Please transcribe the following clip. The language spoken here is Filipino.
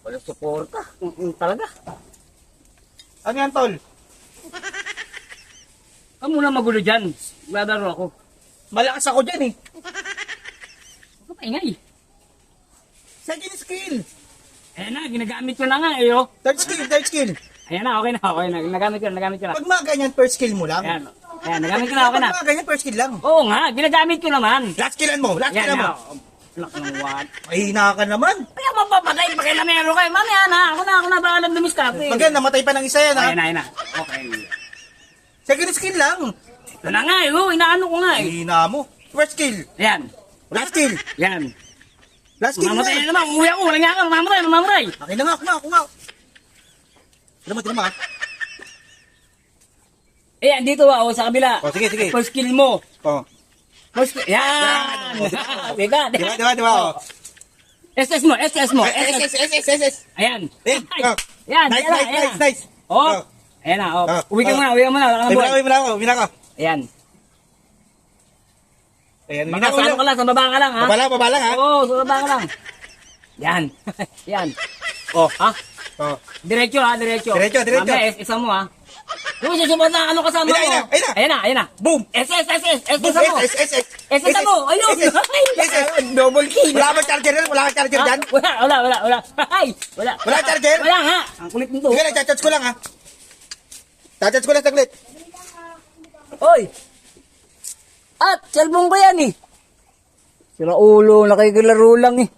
Walang suporta. Talaga. Ano yan, tol? Ka muna magulo dyan. Lalaro ako. Malakas ako dyan eh. Huwag ka maingay. Second skill. Ayan na, ginagamit ko na nga eh, oh. Third skill, third skill. Ayan na, okay na, okay na. Nagamit ko na. Pag mga ganyan, first skill mo lang. Ayan, ayan, nagamit ko na, okay na. Pag mga ganyan, first skill lang. Oo nga, ginagamit ko naman. Last skillan mo, last Ayan skillan mo. na, lock ng what? Mahina ka naman. Kaya mapapatay pa kayo na meron kayo. Mamaya na, ako na bahalang dumiskarte. Pag yan, namatay pa ng isa yan, ha? Ayan na. Okay. Second skill lang. Ito na nga, oh, inaano ko nga eh. Mahina mo. First skill. Ayan, Last skill. yan. Last skill Mamatay na. na naman, uuwi ako, wala nga ako, mamamatay. Akin na nga, ako nga. Tira mo, ha? Ayan, dito oh, sa kabila. Oh, sige. First skill mo. Oh. First skill, yan. Diba? Diba? Oh. SS mo. SS. Ayan. Eh, Ay, oh. yan, Nice. Oh. Ayan na, oh. Uwi ka muna, wala kang buhay. Uwi na ako. Ayan. Ayan, Baka sa ano ka lang, sa baba ka lang, ha? Baba lang, ha? Oo, sa baba ka lang. Yan. Yan. Oh. Ha? Oh. Diretso, ha? Diretso. Diretso. Mamaya, isa mo, ha? Yung susubot na ano kasama mo. Ayan na. Boom. SS mo. SS mo. Ayun. Double kill. Wala ba charger yan? Wala ka charger dyan? Wala. Ay, wala. Wala charger? Wala nga. Ang kulit nito. Sige, nagchat-chat ko lang, ha? Chat-chat ko lang saglit. Oy! At, cellphone ko yan eh. Sira ulo, nakikilaro lang eh.